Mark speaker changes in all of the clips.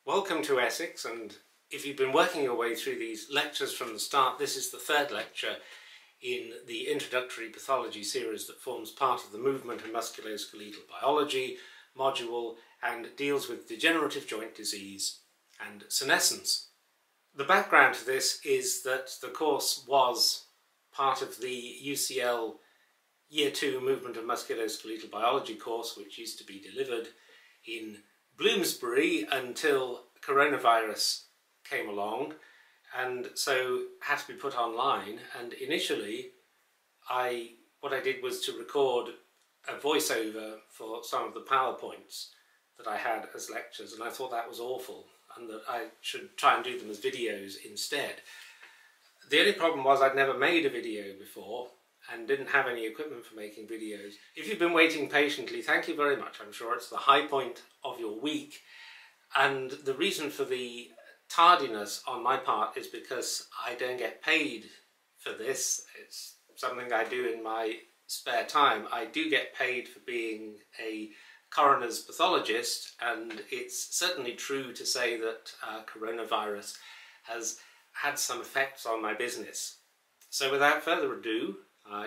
Speaker 1: Welcome to Essex, and if you've been working your way through these lectures from the start, this is the third lecture in the Introductory Pathology series that forms part of the Movement and Musculoskeletal Biology module and deals with degenerative joint disease and senescence. The background to this is that the course was part of the UCL Year 2 Movement and Musculoskeletal Biology course, which used to be delivered in Bloomsbury until coronavirus came along, and so had to be put online. And initially what I did was to record a voiceover for some of the PowerPoints that I had as lectures, and I thought that was awful and that I should try and do them as videos instead. The only problem was I'd never made a video before and didn't have any equipment for making videos. If you've been waiting patiently, thank you very much. I'm sure it's the high point of your week. And the reason for the tardiness on my part is because I don't get paid for this. It's something I do in my spare time. I do get paid for being a coroner's pathologist, and it's certainly true to say that coronavirus has had some effects on my business. So without further ado,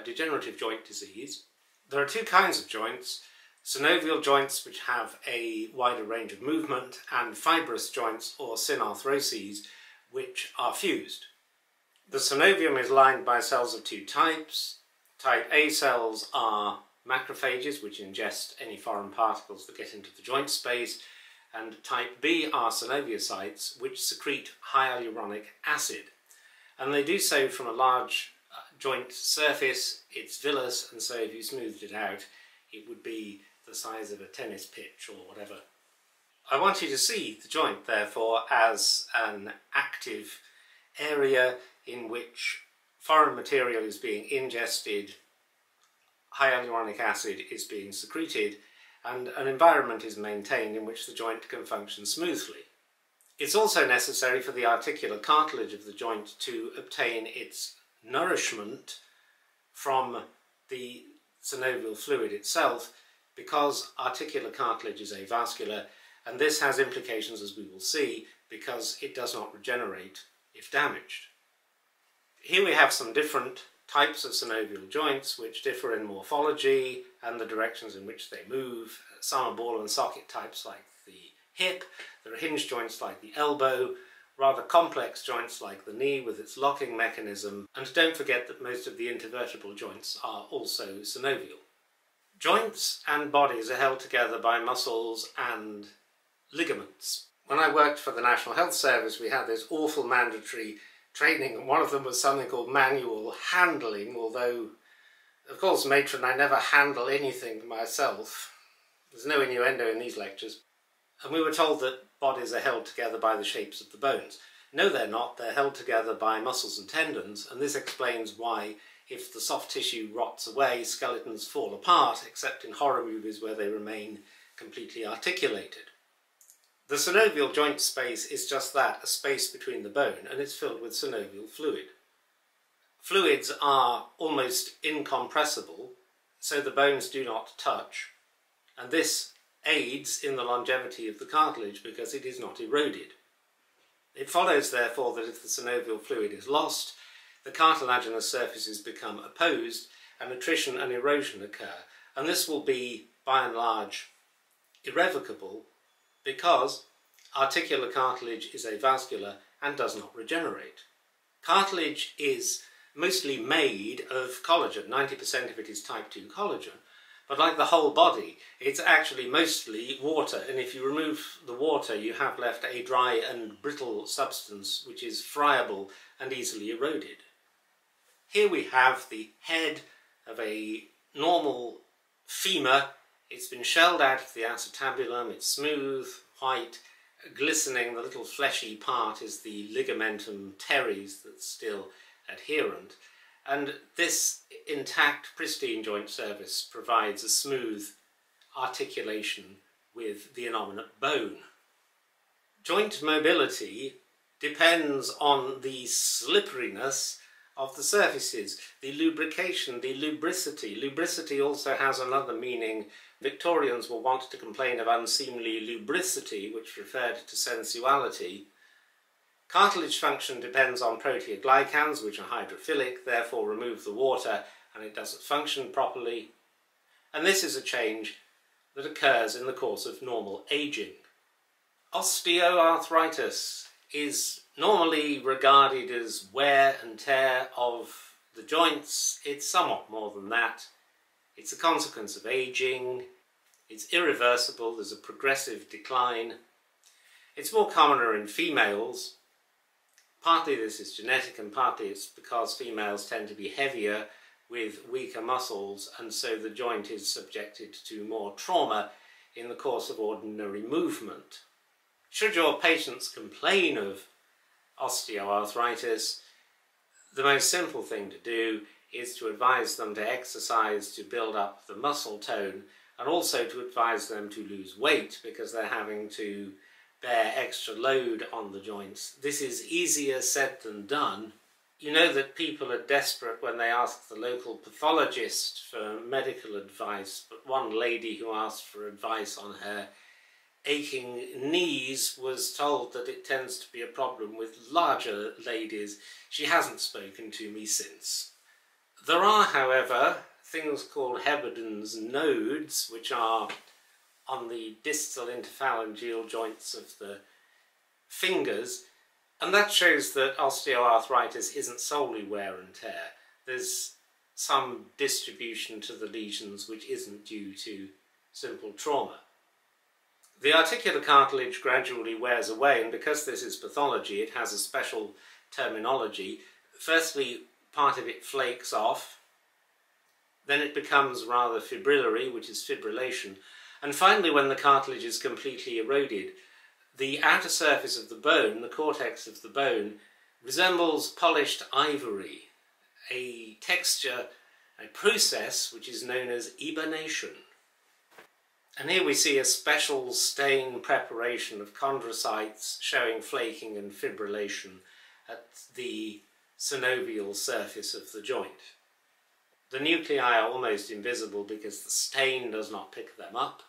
Speaker 1: degenerative joint disease. There are two kinds of joints: synovial joints, which have a wider range of movement, and fibrous joints or synarthroses, which are fused. The synovium is lined by cells of two types. Type A cells are macrophages, which ingest any foreign particles that get into the joint space, and type B are synoviocytes, which secrete hyaluronic acid. And they do so from a large joint surface. It's villous, and so if you smoothed it out, it would be the size of a tennis pitch or whatever. I want you to see the joint, therefore, as an active area in which foreign material is being ingested, hyaluronic acid is being secreted, and an environment is maintained in which the joint can function smoothly. It's also necessary for the articular cartilage of the joint to obtain its nourishment from the synovial fluid itself, because articular cartilage is avascular, and this has implications, as we will see, because it does not regenerate if damaged. Here we have some different types of synovial joints which differ in morphology and the directions in which they move. Some are ball and socket types like the hip, there are hinge joints like the elbow, rather complex joints like the knee with its locking mechanism, and don't forget that most of the intervertebral joints are also synovial. Joints and bodies are held together by muscles and ligaments. When I worked for the National Health Service, we had this awful mandatory training, and one of them was something called manual handling, although, of course, matron, I never handle anything myself. There's no innuendo in these lectures. And we were told that bodies are held together by the shapes of the bones. No, they're not. They're held together by muscles and tendons, and this explains why, if the soft tissue rots away, skeletons fall apart, except in horror movies where they remain completely articulated. The synovial joint space is just that, a space between the bone, and it's filled with synovial fluid. Fluids are almost incompressible, so the bones do not touch, and this aids in the longevity of the cartilage because it is not eroded. It follows, therefore, that if the synovial fluid is lost, the cartilaginous surfaces become opposed and attrition and erosion occur, and this will be, by and large, irrevocable because articular cartilage is avascular and does not regenerate. Cartilage is mostly made of collagen. 90% of it is type 2 collagen. But like the whole body, it's actually mostly water, and if you remove the water, you have left a dry and brittle substance which is friable and easily eroded. Here we have the head of a normal femur. It's been shelled out of the acetabulum, it's smooth, white, glistening. The little fleshy part is the ligamentum teres that's still adherent. And this intact, pristine joint surface provides a smooth articulation with the innominate bone. Joint mobility depends on the slipperiness of the surfaces, the lubrication, the lubricity. Lubricity also has another meaning. Victorians were wont to complain of unseemly lubricity, which referred to sensuality. Cartilage function depends on proteoglycans, which are hydrophilic, therefore remove the water and it doesn't function properly. And this is a change that occurs in the course of normal aging. Osteoarthritis is normally regarded as wear and tear of the joints. It's somewhat more than that. It's a consequence of aging. It's irreversible. There's a progressive decline. It's more commoner in females. Partly this is genetic and partly it's because females tend to be heavier with weaker muscles, and so the joint is subjected to more trauma in the course of ordinary movement. Should your patients complain of osteoarthritis, the most simple thing to do is to advise them to exercise to build up the muscle tone, and also to advise them to lose weight because they're having to bear extra load on the joints. This is easier said than done. You know that people are desperate when they ask the local pathologist for medical advice, but one lady who asked for advice on her aching knees was told that it tends to be a problem with larger ladies. She hasn't spoken to me since. There are, however, things called Heberden's nodes, which are on the distal interphalangeal joints of the fingers, and that shows that osteoarthritis isn't solely wear and tear. There's some distribution to the lesions which isn't due to simple trauma. The articular cartilage gradually wears away, and because this is pathology, it has a special terminology. Firstly, part of it flakes off, then it becomes rather fibrillary, which is fibrillation, and finally when the cartilage is completely eroded, the outer surface of the bone, the cortex of the bone, resembles polished ivory, a texture, a process which is known as ebonation. And here we see a special stain preparation of chondrocytes showing flaking and fibrillation at the synovial surface of the joint. The nuclei are almost invisible because the stain does not pick them up.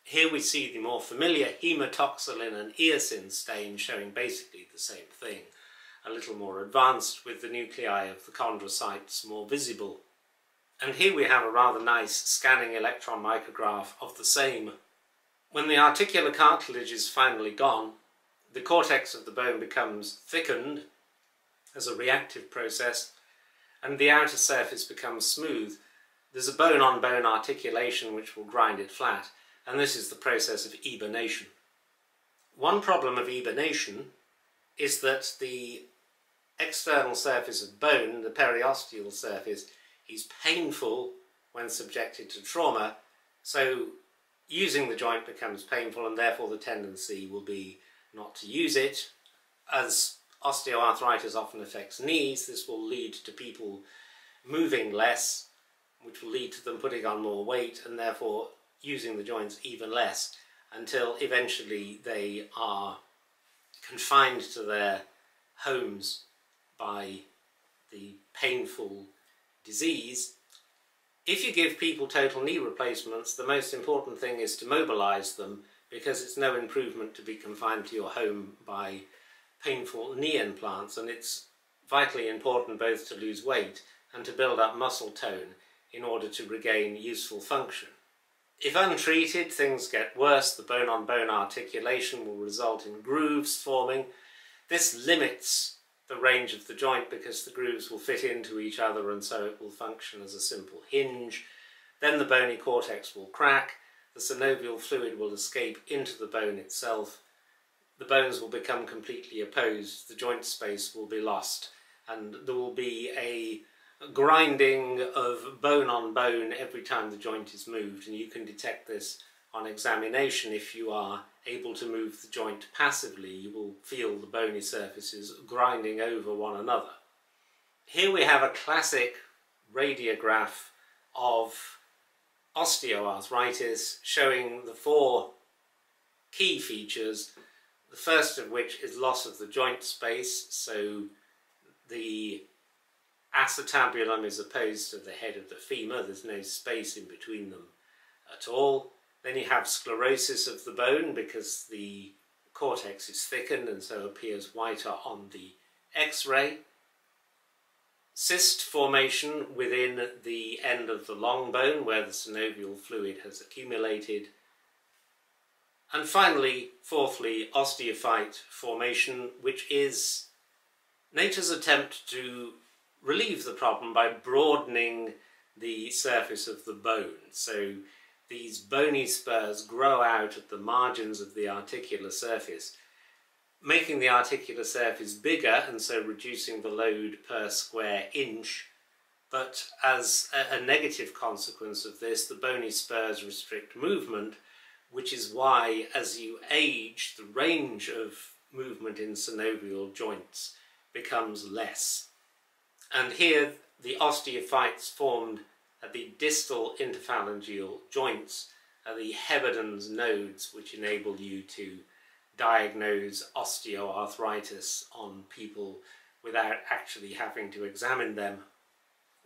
Speaker 1: Here we see the more familiar hematoxylin and eosin stain showing basically the same thing, a little more advanced with the nuclei of the chondrocytes more visible. And here we have a rather nice scanning electron micrograph of the same. When the articular cartilage is finally gone, the cortex of the bone becomes thickened as a reactive process, and the outer surface becomes smooth. There's a bone-on-bone articulation which will grind it flat, and this is the process of ebonation. One problem of ebonation is that the external surface of bone, the periosteal surface, is painful when subjected to trauma, so using the joint becomes painful, and therefore the tendency will be not to use it. As osteoarthritis often affects knees, this will lead to people moving less, which will lead to them putting on more weight and therefore using the joints even less, until eventually they are confined to their homes by the painful disease. If you give people total knee replacements, the most important thing is to mobilize them, because it's no improvement to be confined to your home by painful knee implants, and it's vitally important both to lose weight and to build up muscle tone in order to regain useful function. If untreated, things get worse. The bone-on-bone articulation will result in grooves forming. This limits the range of the joint because the grooves will fit into each other, and so it will function as a simple hinge. Then the bony cortex will crack, the synovial fluid will escape into the bone itself, the bones will become completely opposed, the joint space will be lost, and there will be a grinding of bone on bone every time the joint is moved, and you can detect this on examination. If you are able to move the joint passively, you will feel the bony surfaces grinding over one another. Here we have a classic radiograph of osteoarthritis showing the four key features, the first of which is loss of the joint space, so the acetabulum is opposed to the head of the femur. There's no space in between them at all. Then you have sclerosis of the bone because the cortex is thickened and so appears whiter on the X-ray. Cyst formation within the end of the long bone where the synovial fluid has accumulated. And finally, fourthly, osteophyte formation, which is nature's attempt to relieve the problem by broadening the surface of the bone. So these bony spurs grow out at the margins of the articular surface, making the articular surface bigger and so reducing the load per square inch. But as a negative consequence of this, the bony spurs restrict movement, which is why as you age, the range of movement in synovial joints becomes less. And here the osteophytes formed at the distal interphalangeal joints are the Heberden's nodes, which enable you to diagnose osteoarthritis on people without actually having to examine them.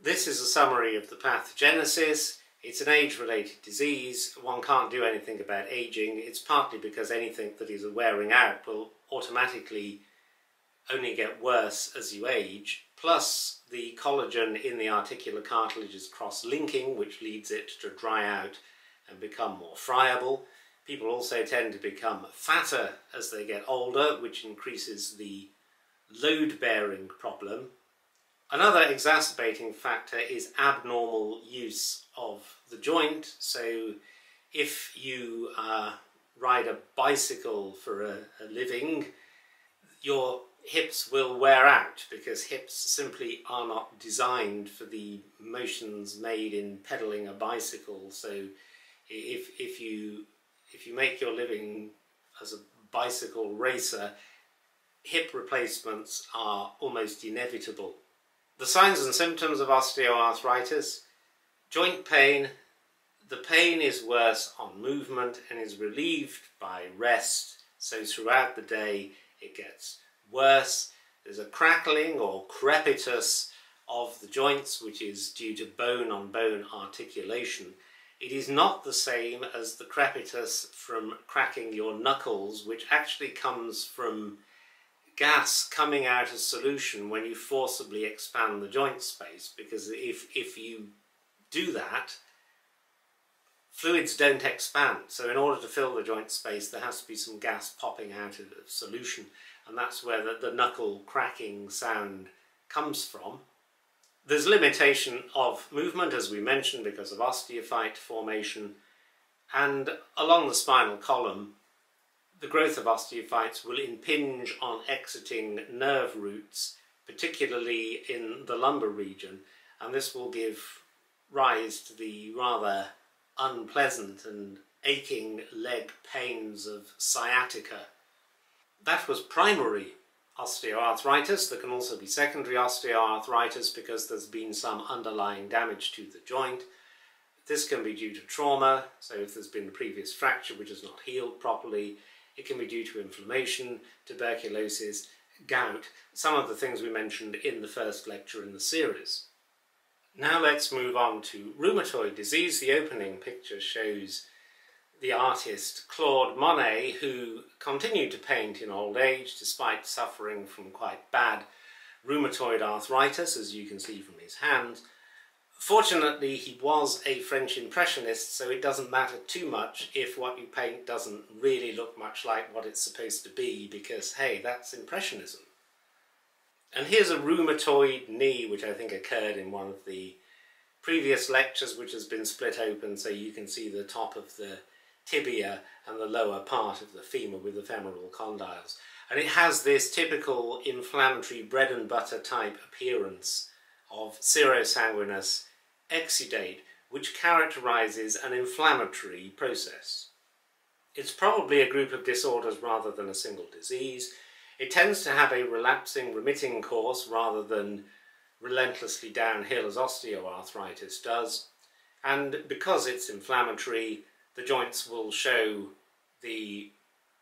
Speaker 1: This is a summary of the pathogenesis. It's an age-related disease. One can't do anything about aging. It's partly because anything that is wearing out will automatically only get worse as you age. Plus, the collagen in the articular cartilage is cross-linking, which leads it to dry out and become more friable. People also tend to become fatter as they get older, which increases the load-bearing problem. Another exacerbating factor is abnormal use of the joint. So if you ride a bicycle for a living, your hips will wear out because hips simply are not designed for the motions made in pedaling a bicycle. So if you make your living as a bicycle racer, hip replacements are almost inevitable. The signs and symptoms of osteoarthritis: joint pain. The pain is worse on movement and is relieved by rest, so throughout the day it gets worse. There's a crackling or crepitus of the joints, which is due to bone-on-bone articulation. It is not the same as the crepitus from cracking your knuckles, which actually comes from gas coming out of solution when you forcibly expand the joint space, because if you do that, fluids don't expand. So in order to fill the joint space, there has to be some gas popping out of solution, and that's where the knuckle cracking sound comes from. There's limitation of movement, as we mentioned, because of osteophyte formation, and along the spinal column, the growth of osteophytes will impinge on exiting nerve roots, particularly in the lumbar region, and this will give rise to the rather unpleasant and aching leg pains of sciatica. That was primary osteoarthritis. There can also be secondary osteoarthritis because there's been some underlying damage to the joint. This can be due to trauma, so if there's been a previous fracture which has not healed properly. It can be due to inflammation, tuberculosis, gout, some of the things we mentioned in the first lecture in the series. Now let's move on to rheumatoid disease. The opening picture shows the artist Claude Monet, who continued to paint in old age despite suffering from quite bad rheumatoid arthritis, as you can see from his hand. Fortunately, he was a French impressionist, so it doesn't matter too much if what you paint doesn't really look much like what it's supposed to be, because, hey, that's impressionism. And here's a rheumatoid knee, which I think occurred in one of the previous lectures, which has been split open so you can see the top of the tibia and the lower part of the femur with the femoral condyles. And it has this typical inflammatory bread and butter type appearance of serosanguinous exudate, which characterizes an inflammatory process. It's probably a group of disorders rather than a single disease. It tends to have a relapsing, remitting course rather than relentlessly downhill as osteoarthritis does. And because it's inflammatory, the joints will show the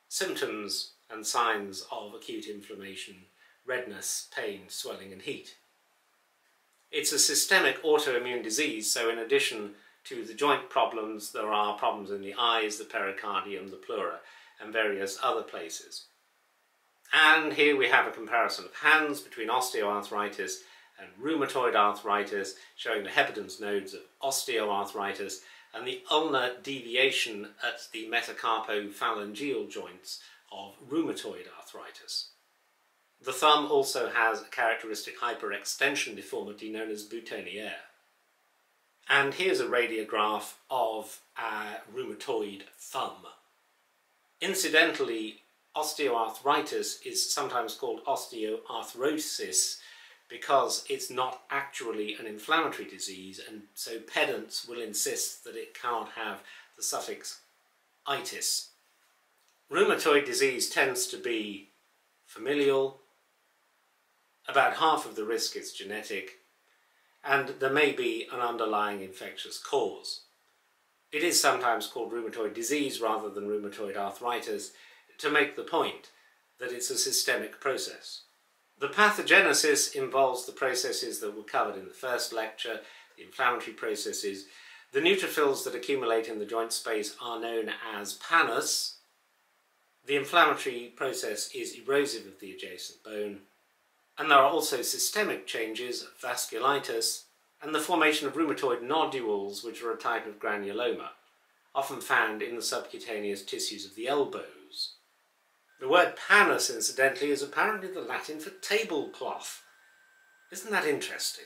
Speaker 1: symptoms and signs of acute inflammation: redness, pain, swelling and heat. It's a systemic autoimmune disease, so in addition to the joint problems, there are problems in the eyes, the pericardium, the pleura, and various other places. And here we have a comparison of hands between osteoarthritis and rheumatoid arthritis, showing the Hepidens nodes of osteoarthritis and the ulnar deviation at the metacarpophalangeal joints of rheumatoid arthritis. The thumb also has a characteristic hyperextension deformity known as boutonniere. And here's a radiograph of a rheumatoid thumb. Incidentally, osteoarthritis is sometimes called osteoarthrosis because it's not actually an inflammatory disease, and so pedants will insist that it can't have the suffix itis. Rheumatoid disease tends to be familial, about half of the risk is genetic, and there may be an underlying infectious cause. It is sometimes called rheumatoid disease rather than rheumatoid arthritis to make the point that it's a systemic process. The pathogenesis involves the processes that were covered in the first lecture, the inflammatory processes. The neutrophils that accumulate in the joint space are known as pannus. The inflammatory process is erosive of the adjacent bone. And there are also systemic changes of vasculitis and the formation of rheumatoid nodules, which are a type of granuloma, often found in the subcutaneous tissues of the elbows. The word pannus, incidentally, is apparently the Latin for tablecloth. Isn't that interesting?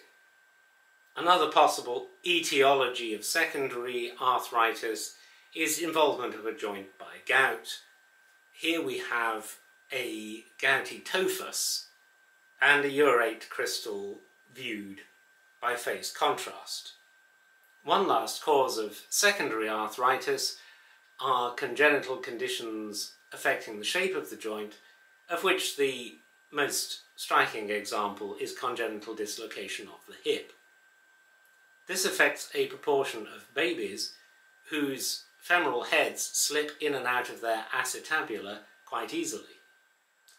Speaker 1: Another possible etiology of secondary arthritis is involvement of a joint by gout. Here we have a gouty tophus and a urate crystal viewed by phase contrast. One last cause of secondary arthritis are congenital conditions affecting the shape of the joint, of which the most striking example is congenital dislocation of the hip. This affects a proportion of babies whose femoral heads slip in and out of their acetabula quite easily.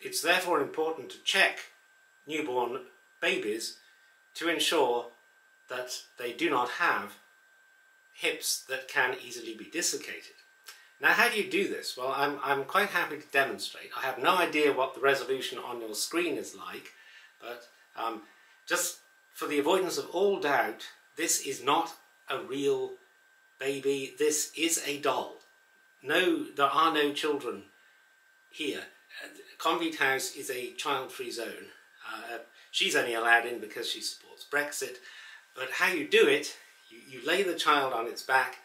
Speaker 1: It's therefore important to check newborn babies to ensure that they do not have hips that can easily be dislocated. Now, how do you do this? Well, I'm quite happy to demonstrate. I have no idea what the resolution on your screen is like, but just for the avoidance of all doubt, this is not a real baby. This is a doll. No, there are no children here. Convent House is a child-free zone. She's only allowed in because she supports Brexit. But how you do it, you lay the child on its back,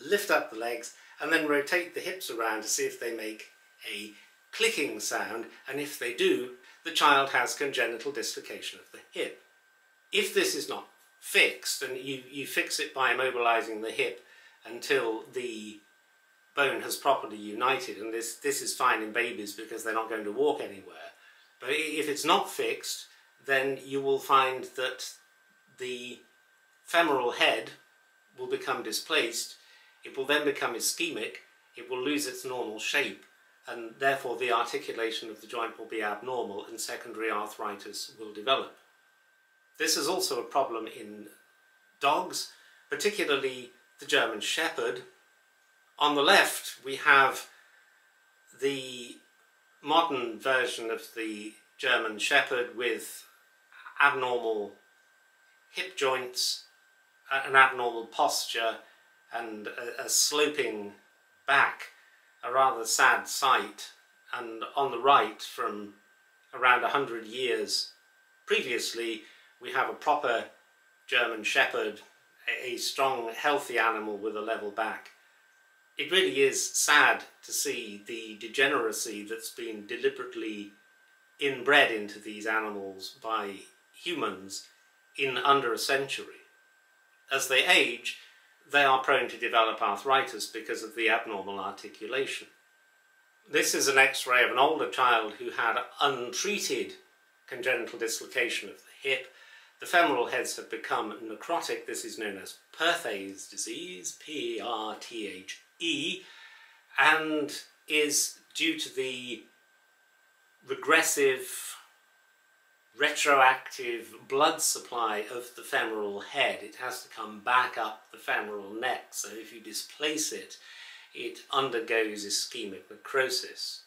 Speaker 1: lift up the legs, and then rotate the hips around to see if they make a clicking sound, and if they do, the child has congenital dislocation of the hip. If this is not fixed, and you fix it by immobilizing the hip until the bone has properly united, and this is fine in babies because they're not going to walk anywhere, but if it's not fixed, then you will find that the femoral head will become displaced. It will then become ischemic, it will lose its normal shape, and therefore the articulation of the joint will be abnormal and secondary arthritis will develop. This is also a problem in dogs, particularly the German Shepherd. On the left we have the modern version of the German Shepherd with abnormal hip joints, an abnormal posture, and a sloping back, a rather sad sight. And on the right, from around 100 years previously, we have a proper German Shepherd, a strong, healthy animal with a level back. It really is sad to see the degeneracy that's been deliberately inbred into these animals by humans in under a century. As they age, they are prone to develop arthritis because of the abnormal articulation. This is an X-ray of an older child who had untreated congenital dislocation of the hip. The femoral heads have become necrotic. This is known as Perthes disease, P-E-R-T-H-E, and is due to the regressive retroactive blood supply of the femoral head. It has to come back up the femoral neck, so if you displace it, it undergoes ischemic necrosis.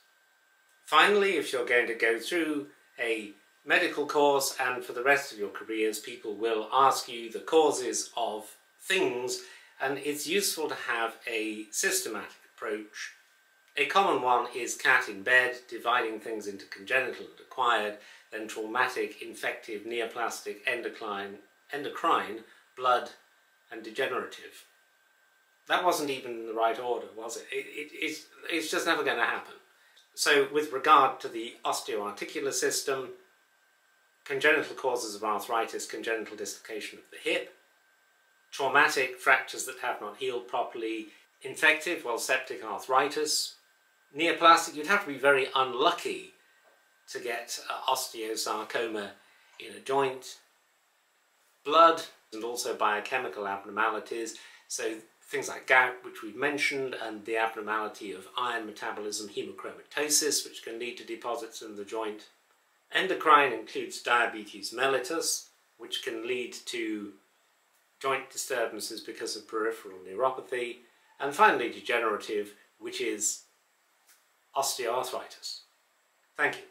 Speaker 1: Finally, if you're going to go through a medical course and for the rest of your careers, people will ask you the causes of things, and it's useful to have a systematic approach. A common one is cat in bed, dividing things into congenital and acquired, then traumatic, infective, neoplastic, endocrine, blood, and degenerative. That wasn't even in the right order, was it? It's just never going to happen. So with regard to the osteoarticular system, congenital causes of arthritis, congenital dislocation of the hip, traumatic, fractures that have not healed properly, infective, well, septic arthritis, neoplastic, you'd have to be very unlucky to get osteosarcoma in a joint, blood, and also biochemical abnormalities, so things like gout, which we've mentioned, and the abnormality of iron metabolism, hemochromatosis, which can lead to deposits in the joint. Endocrine includes diabetes mellitus, which can lead to joint disturbances because of peripheral neuropathy. And finally, degenerative, which is osteoarthritis. Thank you.